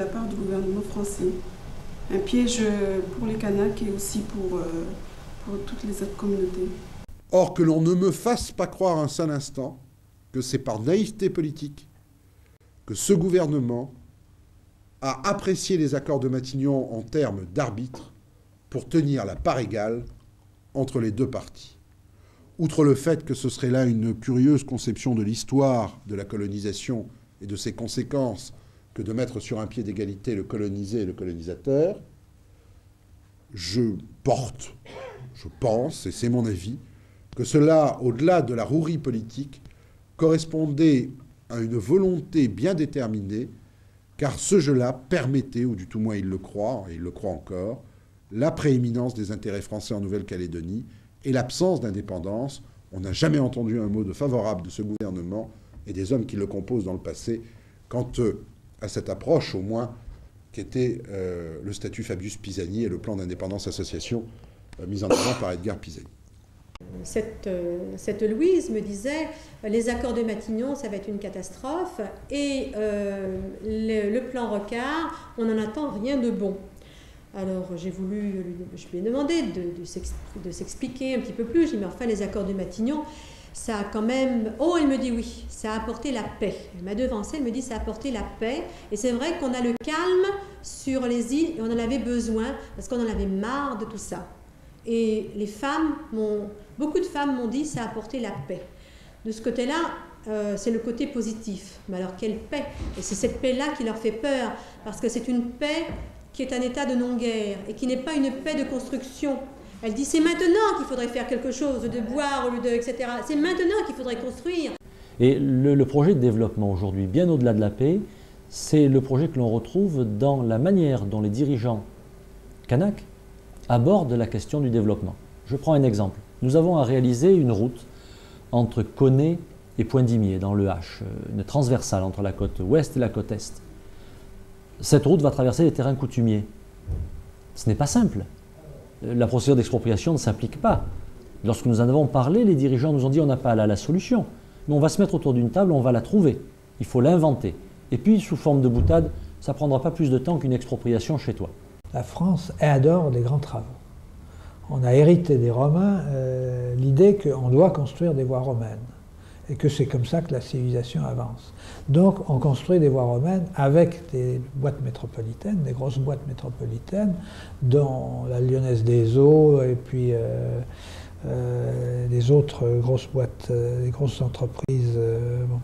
part du gouvernement français. Un piège pour les Kanaks et aussi pour toutes les autres communautés. Or, que l'on ne me fasse pas croire un seul instant que c'est par naïveté politique que ce gouvernement a apprécié les accords de Matignon en termes d'arbitre pour tenir la part égale entre les deux parties. Outre le fait que ce serait là une curieuse conception de l'histoire de la colonisation et de ses conséquences que de mettre sur un pied d'égalité le colonisé et le colonisateur, je pense, et c'est mon avis, que cela, au-delà de la rouerie politique, correspondait à une volonté bien déterminée, car ce jeu-là permettait, ou du tout moins il le croit, et il le croit encore, la prééminence des intérêts français en Nouvelle-Calédonie et l'absence d'indépendance. On n'a jamais entendu un mot de favorable de ce gouvernement et des hommes qui le composent dans le passé quant à cette approche, au moins, qui était le statut Fabius Pisani et le plan d'indépendance-association mis en avant par Edgar Pisani. Cette Louise me disait, les accords de Matignon, ça va être une catastrophe, et le plan Rocard, on n'en attend rien de bon. Alors je lui ai demandé de s'expliquer un petit peu plus. J'ai dit, mais enfin, les accords de Matignon, ça a quand même... Oh, elle me dit oui, ça a apporté la paix. Elle m'a devancée, elle me dit, ça a apporté la paix. Et c'est vrai qu'on a le calme sur les îles, et on en avait besoin, parce qu'on en avait marre de tout ça. Et beaucoup de femmes m'ont dit, ça a apporté la paix. De ce côté-là, c'est le côté positif. Mais alors, quelle paix? Et c'est cette paix-là qui leur fait peur, parce que c'est une paix qui est un état de non-guerre et qui n'est pas une paix de construction. Elle dit, c'est maintenant qu'il faudrait faire quelque chose, de boire au lieu de, etc. C'est maintenant qu'il faudrait construire. Et le projet de développement aujourd'hui, bien au-delà de la paix, c'est le projet que l'on retrouve dans la manière dont les dirigeants kanaks abordent la question du développement. Je prends un exemple. Nous avons à réaliser une route entre Koné et Poindimier, dans le H, une transversale entre la côte ouest et la côte est. Cette route va traverser les terrains coutumiers. Ce n'est pas simple. La procédure d'expropriation ne s'applique pas. Lorsque nous en avons parlé, les dirigeants nous ont dit on n'a pas là la solution. Mais on va se mettre autour d'une table, on va la trouver. Il faut l'inventer. Et puis, sous forme de boutade, ça ne prendra pas plus de temps qu'une expropriation chez toi. La France adore les grands travaux. On a hérité des Romains l'idée qu'on doit construire des voies romaines et que c'est comme ça que la civilisation avance. Donc on construit des voies romaines avec des boîtes métropolitaines, des grosses boîtes métropolitaines, dont la Lyonnaise des Eaux et puis des autres grosses boîtes, des grosses entreprises. Bon.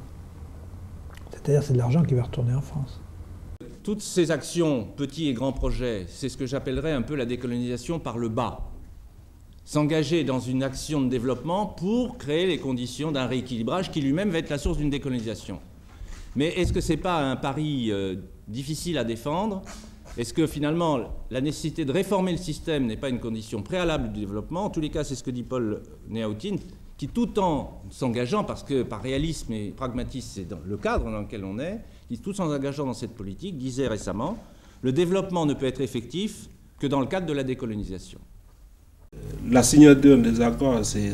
C'est-à-dire c'est de l'argent qui va retourner en France. Toutes ces actions, petits et grands projets, c'est ce que j'appellerais un peu la décolonisation par le bas. S'engager dans une action de développement pour créer les conditions d'un rééquilibrage qui lui-même va être la source d'une décolonisation. Mais est-ce que ce n'est pas un pari difficile à défendre Est-ce que finalement, la nécessité de réformer le système n'est pas une condition préalable du développement? En tous les cas, c'est ce que dit Paul Néautine, qui tout en s'engageant, parce que par réalisme et pragmatisme, c'est dans le cadre dans lequel on est, qui tout en s'engageant dans cette politique, disait récemment, le développement ne peut être effectif que dans le cadre de la décolonisation. La signature des accords, c'est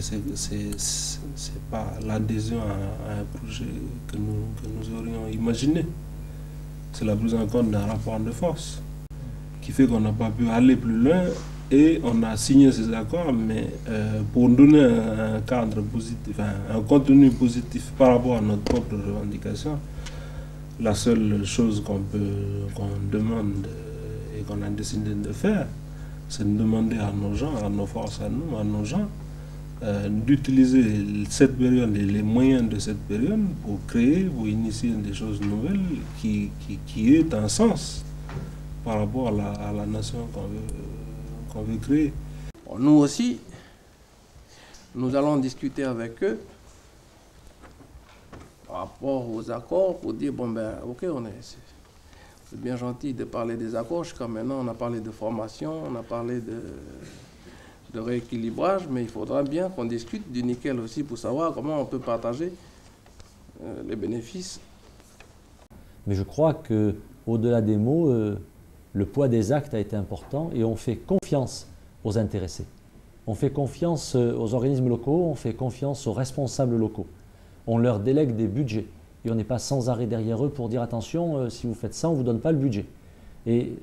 pas l'adhésion à un projet que nous aurions imaginé. C'est la prise en compte d'un rapport de force qui fait qu'on n'a pas pu aller plus loin et on a signé ces accords, mais pour donner un cadre positif, un contenu positif par rapport à notre propre revendication, la seule chose qu'on demande et qu'on a décidé de faire, c'est de demander à nos gens, à nos forces, à nous, à nos gens, d'utiliser cette période et les moyens de cette période pour créer, pour initier des choses nouvelles qui aient un sens par rapport à la nation qu'on veut créer. Nous aussi, nous allons discuter avec eux par rapport aux accords pour dire, bon ben, ok, c'est bien gentil de parler des accords, jusqu'à maintenant on a parlé de formation, on a parlé de rééquilibrage, mais il faudra bien qu'on discute du nickel aussi pour savoir comment on peut partager les bénéfices. Mais je crois qu'au-delà des mots, le poids des actes a été important et on fait confiance aux intéressés. On fait confiance aux organismes locaux, on fait confiance aux responsables locaux. On leur délègue des budgets et on n'est pas sans arrêt derrière eux pour dire attention, si vous faites ça, on ne vous donne pas le budget. Et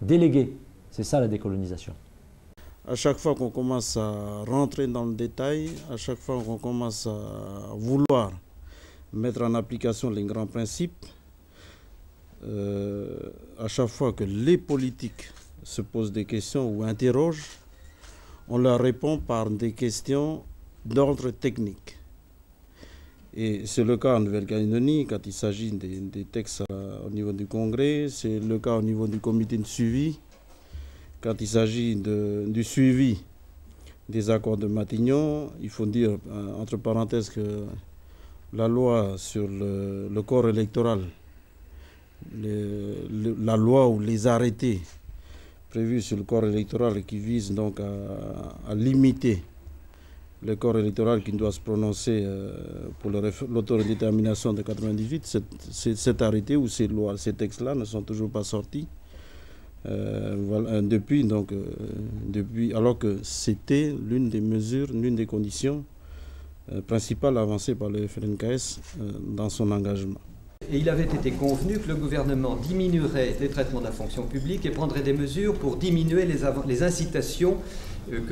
déléguer, c'est ça la décolonisation. À chaque fois qu'on commence à rentrer dans le détail, à chaque fois qu'on commence à vouloir mettre en application les grands principes, à chaque fois que les politiques se posent des questions ou interrogent, on leur répond par des questions d'ordre technique. Et c'est le cas en Nouvelle-Calédonie quand il s'agit des textes au niveau du Congrès, c'est le cas au niveau du comité de suivi, quand il s'agit du suivi des accords de Matignon. Il faut dire, entre parenthèses, que la loi sur le corps électoral, la loi ou les arrêtés prévus sur le corps électoral qui visent donc à limiter le corps électoral qui doit se prononcer pour l'autodétermination de 98, cet arrêté ou ces lois, ces textes-là ne sont toujours pas sortis depuis, alors que c'était l'une des mesures, l'une des conditions principales avancées par le FLNKS dans son engagement. Et il avait été convenu que le gouvernement diminuerait les traitements de la fonction publique et prendrait des mesures pour diminuer les incitations pour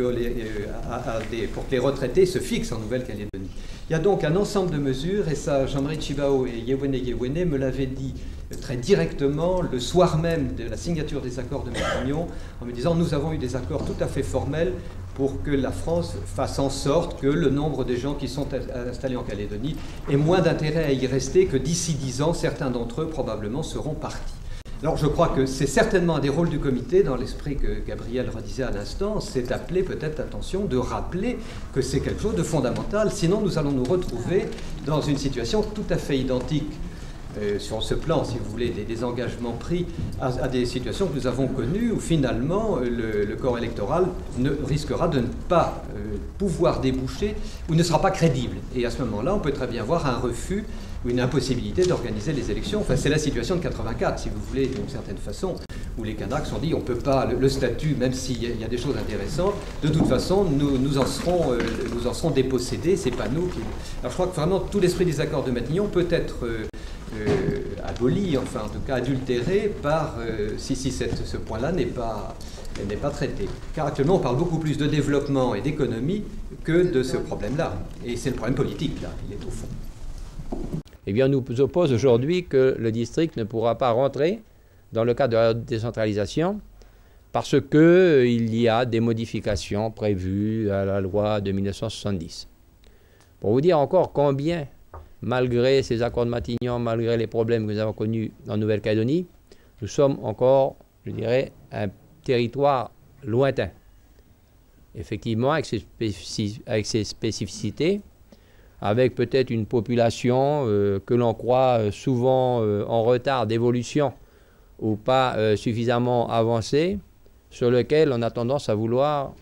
que les retraités se fixent en Nouvelle-Calédonie. Il y a donc un ensemble de mesures, et ça, Jean-Marie Tshibao et Yewene me l'avaient dit très directement le soir même de la signature des accords de Matignon, en me disant nous avons eu des accords tout à fait formels pour que la France fasse en sorte que le nombre de gens qui sont installés en Calédonie ait moins d'intérêt à y rester, que d'ici 10 ans, certains d'entre eux probablement seront partis. Alors je crois que c'est certainement un des rôles du comité, dans l'esprit que Gabriel redisait à l'instant, c'est d'appeler peut-être l'attention, de rappeler que c'est quelque chose de fondamental, sinon nous allons nous retrouver dans une situation tout à fait identique sur ce plan, si vous voulez, des engagements pris à des situations que nous avons connues où finalement le corps électoral risquera de ne pas pouvoir déboucher ou ne sera pas crédible. Et à ce moment-là, on peut très bien voir un refus ou une impossibilité d'organiser les élections. Enfin, c'est la situation de 84, si vous voulez, d'une certaine façon, où les Kanaks ont dit on ne peut pas, le statut, même s'il y a des choses intéressantes, de toute façon, nous en serons dépossédés, c'est pas nous qui... Alors je crois que vraiment tout l'esprit des accords de Matignon peut être aboli, enfin en tout cas adultéré par si ce point-là n'est pas traité. Car actuellement on parle beaucoup plus de développement et d'économie que de ce problème-là. Et c'est le problème politique, là, il est au fond. Eh bien, on nous oppose aujourd'hui que le district ne pourra pas rentrer dans le cadre de la décentralisation parce qu'il y a des modifications prévues à la loi de 1970. Pour vous dire encore combien, malgré ces accords de Matignon, malgré les problèmes que nous avons connus en Nouvelle-Calédonie, nous sommes encore, je dirais, un territoire lointain. Effectivement, avec ses spécificités, avec peut-être une population que l'on croit souvent en retard d'évolution ou pas suffisamment avancé, sur lequel on a tendance à vouloir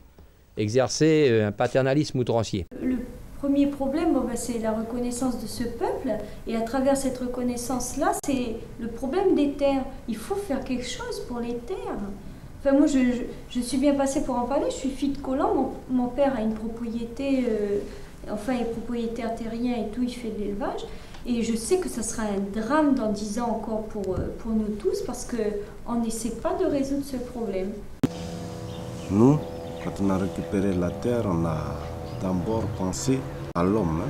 exercer un paternalisme outrancier. Le premier problème, c'est la reconnaissance de ce peuple, et à travers cette reconnaissance-là, c'est le problème des terres. Il faut faire quelque chose pour les terres. Enfin, moi, je suis bien passée pour en parler, je suis fille de colon, mon père a une propriété, enfin, il est propriétaire terrien et tout, il fait de l'élevage, et je sais que ça sera un drame dans 10 ans encore pour nous tous, parce qu'on n'essaie pas de résoudre ce problème. Nous, quand on a récupéré la terre, on a d'abord pensé à l'homme.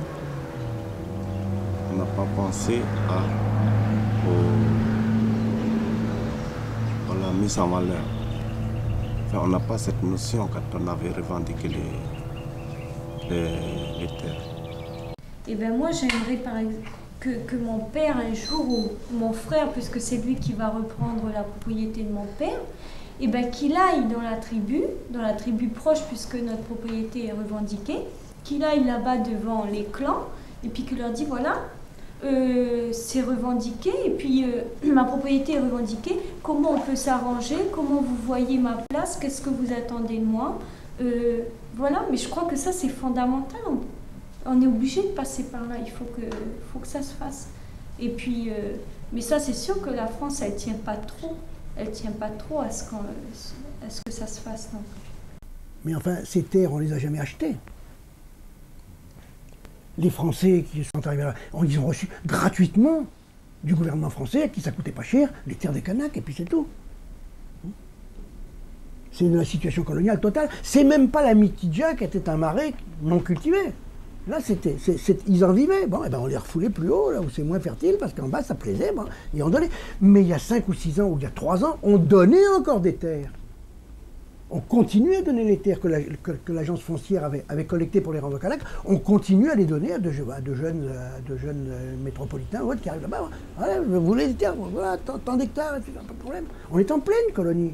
On n'a pas pensé à la mise en valeur. Enfin, on n'a pas cette notion quand on avait revendiqué les terres. Et bien moi, j'aimerais par exemple que mon père un jour, ou mon frère, puisque c'est lui qui va reprendre la propriété de mon père, et ben qu'il aille dans la tribu proche, puisque notre propriété est revendiquée, qu'il aille là-bas devant les clans, et puis qu'il leur dit voilà, c'est revendiqué, et puis ma propriété est revendiquée, comment on peut s'arranger, comment vous voyez ma place, qu'est-ce que vous attendez de moi, voilà, mais je crois que ça c'est fondamental, on est obligé de passer par là, il faut que ça se fasse. Et puis, mais ça c'est sûr que la France elle tient pas trop à ce que ça se fasse, non. Mais enfin, ces terres, on les a jamais achetées. Les Français qui sont arrivés là, ils ont reçu gratuitement du gouvernement français, à qui ça coûtait pas cher, les terres des Kanaks, et puis c'est tout. C'est une situation coloniale totale. C'est même pas la Mitidja qui était un marais non cultivé. Là, ils en vivaient. Bon, on les refoulait plus haut, là où c'est moins fertile, parce qu'en bas, ça plaisait, bon, et on donnait. Mais il y a 5 ou 6 ans, ou il y a 3 ans, on donnait encore des terres. On continue à donner les terres que l'agence foncière avait collectées pour les rendre aux Kanaks. On continue à les donner à de jeunes métropolitains qui arrivent là-bas. Voilà, vous voulez des terres, voilà, tant d'hectares, pas de problème. On est en pleine colonie.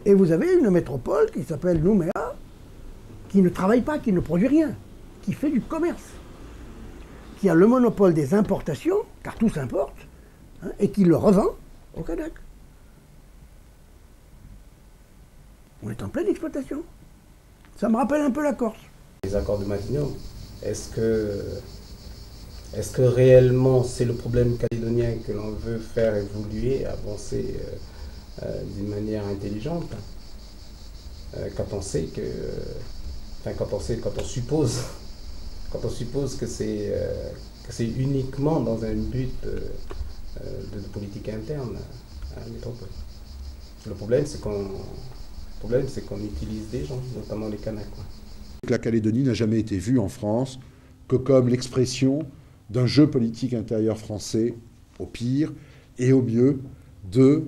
Et vous avez une métropole qui s'appelle Nouméa, qui ne travaille pas, qui ne produit rien, qui fait du commerce, qui a le monopole des importations, car tout s'importe, et qui le revend aux Kanaks. On est en pleine exploitation. Ça me rappelle un peu la Corse. Les accords de Matignon, est-ce que réellement c'est le problème calédonien que l'on veut faire évoluer, avancer d'une manière intelligente, quand on sait que, quand on suppose que c'est uniquement dans un but de politique interne à la métropole. Le problème c'est qu'on utilise des gens, notamment les Kanaks. La Calédonie n'a jamais été vue en France que comme l'expression d'un jeu politique intérieur français, au pire, et au mieux, du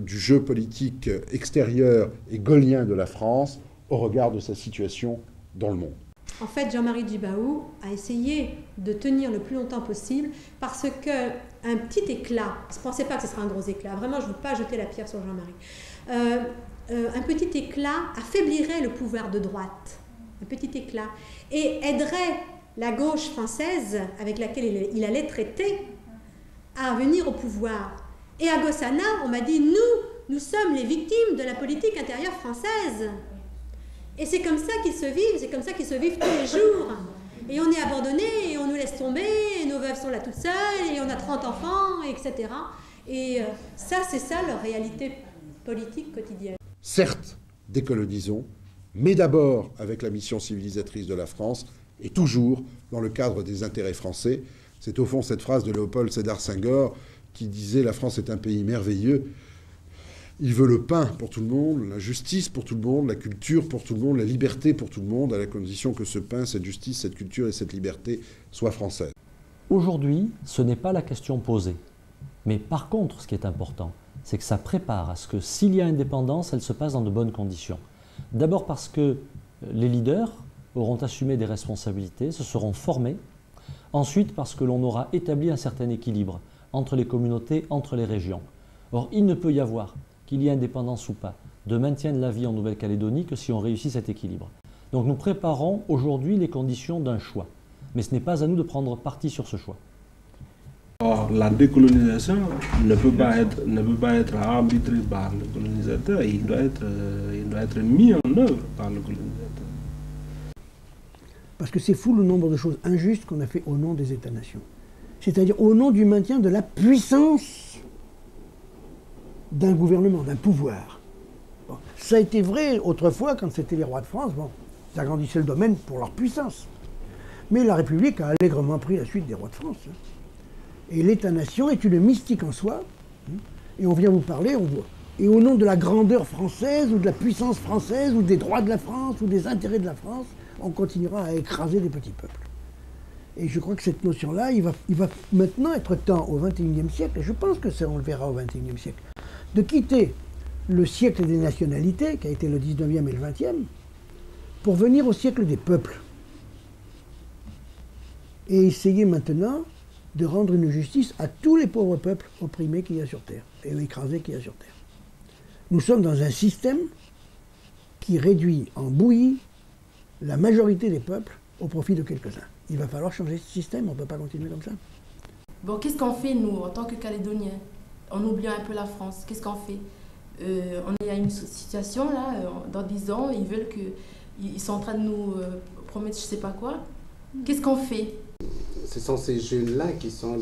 jeu politique extérieur et gaulien de la France au regard de sa situation dans le monde. En fait, Jean-Marie Djibaou a essayé de tenir le plus longtemps possible parce qu'un petit éclat, je ne pensais pas que ce serait un gros éclat, vraiment je ne veux pas jeter la pierre sur Jean-Marie, un petit éclat affaiblirait le pouvoir de droite, un petit éclat, et aiderait la gauche française avec laquelle il allait traiter à venir au pouvoir. Et à Gossana, on m'a dit, nous sommes les victimes de la politique intérieure française. Et c'est comme ça qu'ils se vivent, c'est comme ça qu'ils se vivent tous les jours. Et on est abandonnés, et on nous laisse tomber, et nos veuves sont là toutes seules, et on a 30 enfants, etc. Et ça, c'est ça leur réalité politique quotidienne. Certes, décolonisons, mais d'abord avec la mission civilisatrice de la France, et toujours dans le cadre des intérêts français. C'est au fond cette phrase de Léopold Sédar Senghor qui disait « La France est un pays merveilleux ». Il veut le pain pour tout le monde, la justice pour tout le monde, la culture pour tout le monde, la liberté pour tout le monde, à la condition que ce pain, cette justice, cette culture et cette liberté soient françaises. Aujourd'hui, ce n'est pas la question posée. Mais par contre, ce qui est important, c'est que ça prépare à ce que s'il y a indépendance, elle se passe dans de bonnes conditions. D'abord parce que les leaders auront assumé des responsabilités, se seront formés. Ensuite parce que l'on aura établi un certain équilibre entre les communautés, entre les régions. Or, il ne peut y avoir, qu'il y ait indépendance ou pas, de maintien de la vie en Nouvelle-Calédonie que si on réussit cet équilibre. Donc nous préparons aujourd'hui les conditions d'un choix. Mais ce n'est pas à nous de prendre parti sur ce choix. Or, la décolonisation ne peut pas être arbitrée par le colonisateur, il doit être mis en œuvre par le colonisateur. Parce que c'est fou le nombre de choses injustes qu'on a fait au nom des États-nations. C'est-à-dire au nom du maintien de la puissance d'un gouvernement, d'un pouvoir. Bon, ça a été vrai autrefois quand c'était les rois de France, bon, ils agrandissaient le domaine pour leur puissance. Mais la République a allègrement pris la suite des rois de France. Et l'État-nation est une mystique en soi. Et on vient vous parler, on voit. Et au nom de la grandeur française, ou de la puissance française, ou des droits de la France, ou des intérêts de la France, on continuera à écraser des petits peuples. Et je crois que cette notion-là, il va maintenant être temps au XXIe siècle, et je pense que ça, on le verra au XXIe siècle, de quitter le siècle des nationalités, qui a été le XIXe et le XXe, pour venir au siècle des peuples. Et essayer maintenant de rendre une justice à tous les pauvres peuples opprimés qu'il y a sur Terre, et écrasés qu'il y a sur Terre. Nous sommes dans un système qui réduit en bouillie la majorité des peuples au profit de quelques-uns. Il va falloir changer ce système, on ne peut pas continuer comme ça. Bon, qu'est-ce qu'on fait, nous, en tant que Calédoniens, en oubliant un peu la France? Qu'est-ce qu'on fait? On est à une situation, là, dans 10 ans, ils sont en train de nous promettre je ne sais pas quoi. Qu'est-ce qu'on fait? Ce sont ces jeunes-là qui sont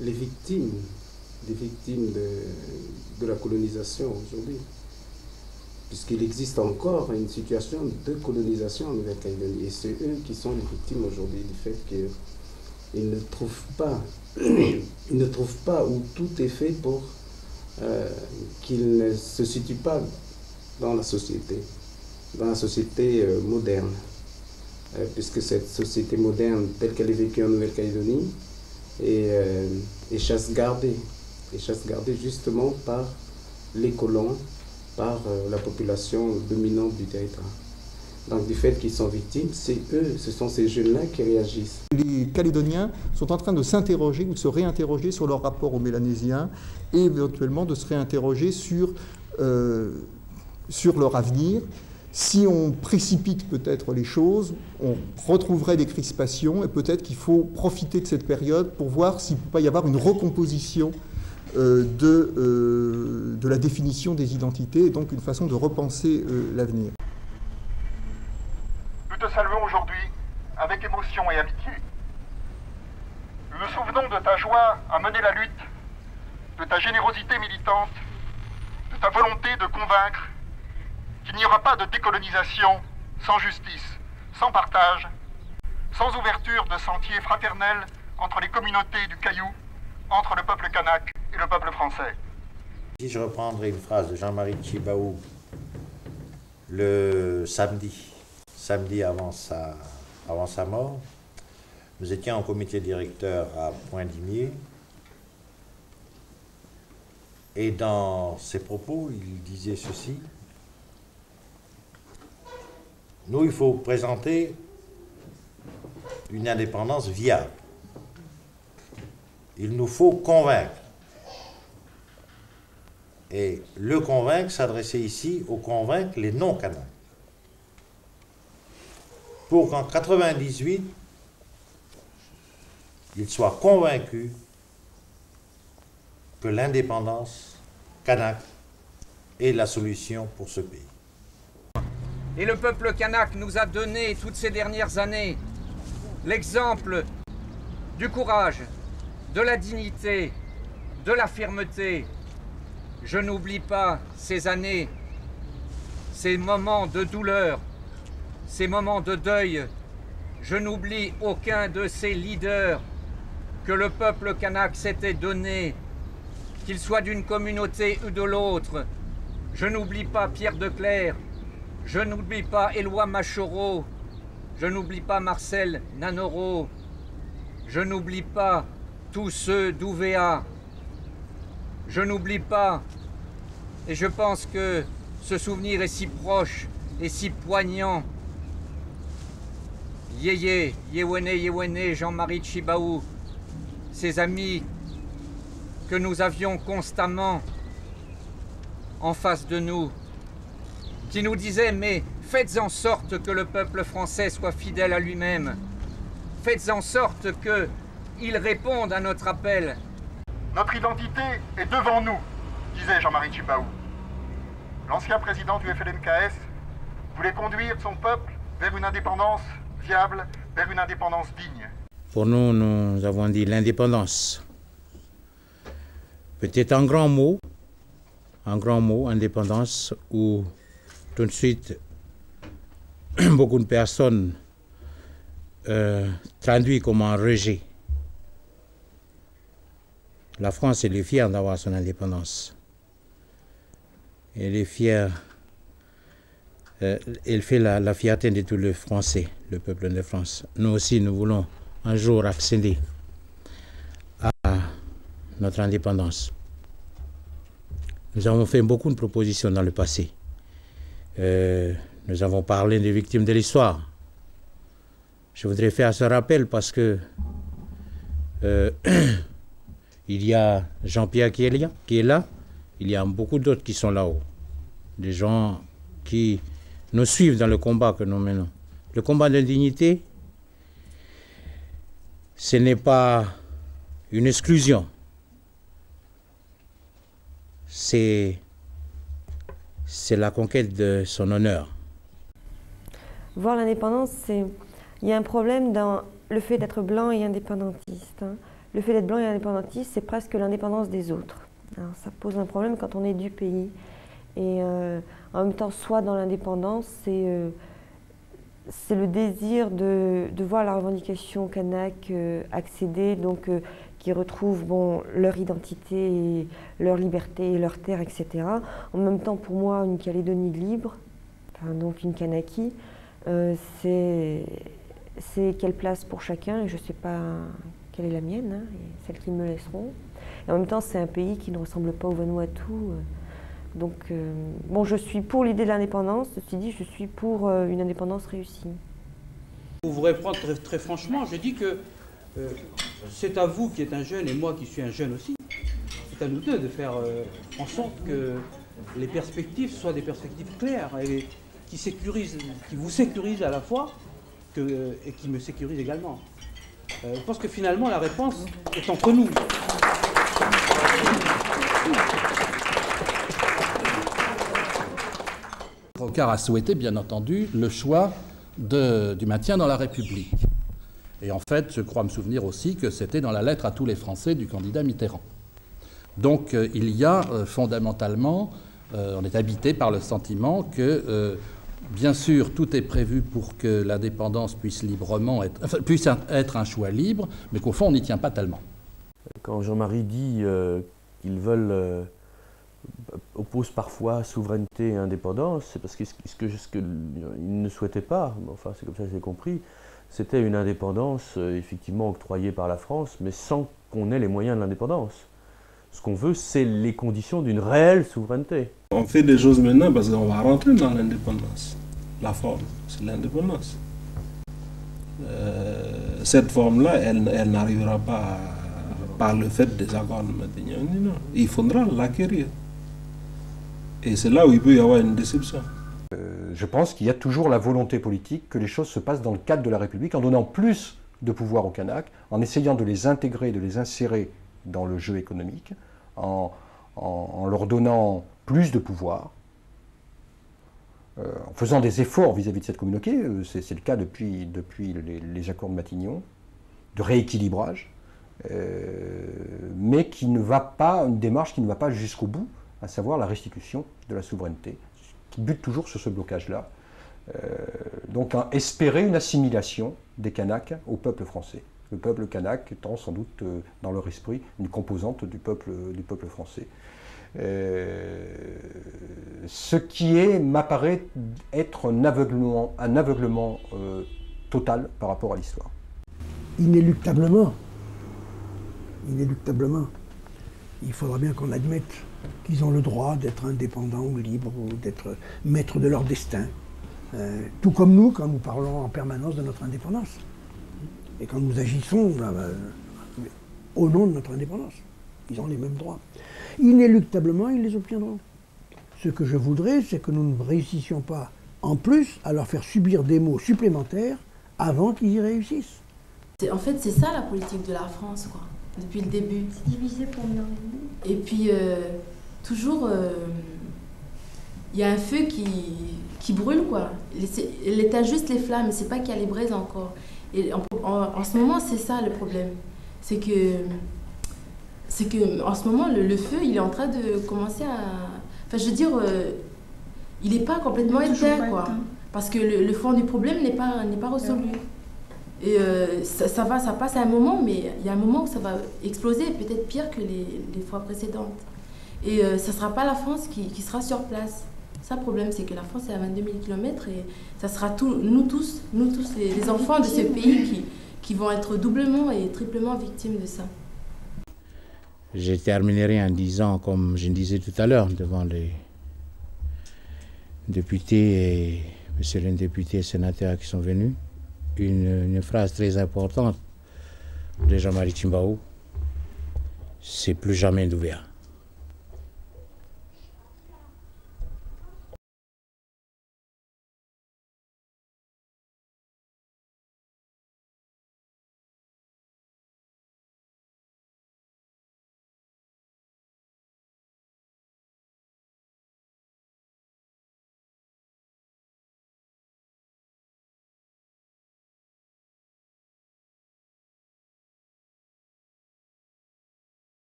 les victimes, des victimes de la colonisation aujourd'hui. Puisqu'il existe encore une situation de colonisation en Nouvelle-Calédonie. Et c'est eux qui sont les victimes aujourd'hui du fait qu'ils ne trouvent pas où tout est fait pour qu'ils ne se situent pas dans la société moderne. Puisque cette société moderne, telle qu'elle est vécue en Nouvelle-Calédonie, est chasse-gardée. Est chasse-gardée justement par les colons, par la population dominante du territoire. Donc du fait qu'ils sont victimes, c'est eux, ce sont ces jeunes-là qui réagissent. Les Calédoniens sont en train de s'interroger ou de se réinterroger sur leur rapport aux Mélanésiens et éventuellement de se réinterroger sur leur avenir. Si on précipite peut-être les choses, on retrouverait des crispations et peut-être qu'il faut profiter de cette période pour voir s'il peut pas y avoir une recomposition de la définition des identités et donc une façon de repenser l'avenir. Nous te saluons aujourd'hui avec émotion et amitié. Nous nous souvenons de ta joie à mener la lutte, de ta générosité militante, de ta volonté de convaincre qu'il n'y aura pas de décolonisation sans justice, sans partage, sans ouverture de sentiers fraternels entre les communautés du Caillou, entre le peuple kanak et le peuple français. Si je reprendrai une phrase de Jean-Marie Tjibaou, le samedi avant sa mort, nous étions en comité directeur à Point-Dimier, et dans ses propos, il disait ceci: nous, il faut présenter une indépendance viable. Il nous faut convaincre. Et le convaincre s'adressait ici au convaincre les non-kanaks. Pour qu'en 1998, ils soient convaincus que l'indépendance kanak est la solution pour ce pays. Et le peuple kanak nous a donné toutes ces dernières années l'exemple du courage, de la dignité, de la fermeté. Je n'oublie pas ces années, ces moments de douleur, ces moments de deuil. Je n'oublie aucun de ces leaders que le peuple kanak s'était donné, qu'il soit d'une communauté ou de l'autre. Je n'oublie pas Pierre Declercq, je n'oublie pas Éloi Machoro, je n'oublie pas Marcel Nanoro, je n'oublie pas tous ceux d'Ouvéa. Je n'oublie pas, et je pense que ce souvenir est si proche et si poignant. Yéyé, Yéwéné, Jean-Marie Tjibaou, ces amis que nous avions constamment en face de nous, qui nous disaient: mais faites en sorte que le peuple français soit fidèle à lui-même. Faites en sorte que ils répondent à notre appel. Notre identité est devant nous, disait Jean-Marie Tjibaou. L'ancien président du FLNKS voulait conduire son peuple vers une indépendance viable, vers une indépendance digne. Pour nous, nous avons dit l'indépendance. Peut-être un grand mot, indépendance, où tout de suite, beaucoup de personnes traduisent comme un rejet. La France, elle est fière d'avoir son indépendance. Elle est fière, elle fait la fierté de tous les Français, le peuple de France. Nous aussi, nous voulons un jour accéder à notre indépendance. Nous avons fait beaucoup de propositions dans le passé. Nous avons parlé des victimes de l'histoire. Je voudrais faire ce rappel parce que il y a Jean-Pierre qui est là, il y a beaucoup d'autres qui sont là-haut. Des gens qui nous suivent dans le combat que nous menons. Le combat de dignité, ce n'est pas une exclusion. C'est la conquête de son honneur. Voir l'indépendance, il y a un problème dans le fait d'être blanc et indépendantiste. Le fait d'être blanc et indépendantiste, c'est presque l'indépendance des autres. Alors, ça pose un problème quand on est du pays. Et en même temps, soit dans l'indépendance, c'est le désir de voir la revendication kanak accéder, donc qui retrouvent leur identité, et leur liberté, et leur terre, etc. En même temps, pour moi, une Calédonie libre, donc une Kanaki, c'est quelle place pour chacun, et je ne sais pas quelle est la mienne, et celle qu'ils me laisseront. Et en même temps, c'est un pays qui ne ressemble pas au Vanuatu. Donc, je suis pour l'idée de l'indépendance, ceci dit, je suis pour une indépendance réussie. Pour vous répondre très franchement, je dis que c'est à vous qui êtes un jeune et moi qui suis un jeune aussi, c'est à nous deux de faire en sorte que les perspectives soient des perspectives claires et qui vous sécurisent à la fois et qui me sécurisent également. Je pense que finalement la réponse est entre nous. Rocard a souhaité, bien entendu, le choix du maintien dans la République. Et en fait, je crois me souvenir aussi que c'était dans la lettre à tous les Français du candidat Mitterrand. Donc il y a fondamentalement, on est habité par le sentiment que, bien sûr, tout est prévu pour que l'indépendance puisse être un choix libre, mais qu'au fond, on n'y tient pas tellement. Quand Jean-Marie dit qu'ils veulent oppose parfois souveraineté et indépendance, c'est parce que ce qu'ils ne souhaitaient pas, enfin c'est comme ça que j'ai compris, c'était une indépendance effectivement octroyée par la France, mais sans qu'on ait les moyens de l'indépendance. Ce qu'on veut, c'est les conditions d'une réelle souveraineté. On fait des choses maintenant parce qu'on va rentrer dans l'indépendance. La forme, c'est l'indépendance. Cette forme-là, elle n'arrivera pas par le fait des accords de Matignon. Non. Il faudra l'acquérir. Et c'est là où il peut y avoir une déception. Je pense qu'il y a toujours la volonté politique que les choses se passent dans le cadre de la République, en donnant plus de pouvoir aux Kanaks, en essayant de les intégrer, de les insérer dans le jeu économique, en leur donnant plus de pouvoir, en faisant des efforts vis-à-vis de cette communauté, c'est le cas depuis les accords de Matignon, de rééquilibrage, mais qui ne va pas, une démarche qui ne va pas jusqu'au bout, à savoir la restitution de la souveraineté, qui bute toujours sur ce blocage-là. Donc espérer une assimilation des Kanaks au peuple français. Le peuple kanak étant sans doute dans leur esprit une composante du peuple français. Ce qui m'apparaît être un aveuglement total par rapport à l'histoire. Inéluctablement, il faudra bien qu'on admette qu'ils ont le droit d'être indépendants ou libres, ou d'être maîtres de leur destin. Tout comme nous, quand nous parlons en permanence de notre indépendance. Et quand nous agissons au nom de notre indépendance. Ils ont les mêmes droits. Inéluctablement, ils les obtiendront. Ce que je voudrais, c'est que nous ne réussissions pas, en plus, à leur faire subir des maux supplémentaires avant qu'ils y réussissent. En fait, c'est ça la politique de la France, quoi, depuis le début. C'est divisé pour mieux régner. Et puis, toujours, il y a un feu qui brûle, quoi. Elle éteint juste les flammes, mais c'est pas qu'il y a les braises encore. Et en ce moment, c'est ça le problème. C'est que en ce moment, le feu, il est en train de commencer à... Enfin, je veux dire, il n'est pas complètement éteint, quoi. Parce que le fond du problème n'est pas résolu. Et ça passe à un moment, mais il y a un moment où ça va exploser, peut-être pire que les fois précédentes. Et ça ne sera pas la France qui sera sur place. Ça, le problème, c'est que la France est à 22 000 km et ça sera nous tous les enfants de ce pays qui vont être doublement et triplement victimes de ça. Je terminerai en disant, comme je le disais tout à l'heure, devant les députés et monsieur les députés et sénateurs qui sont venus, une phrase très importante de Jean-Marie Tjibaou, c'est plus jamais d'ouvert.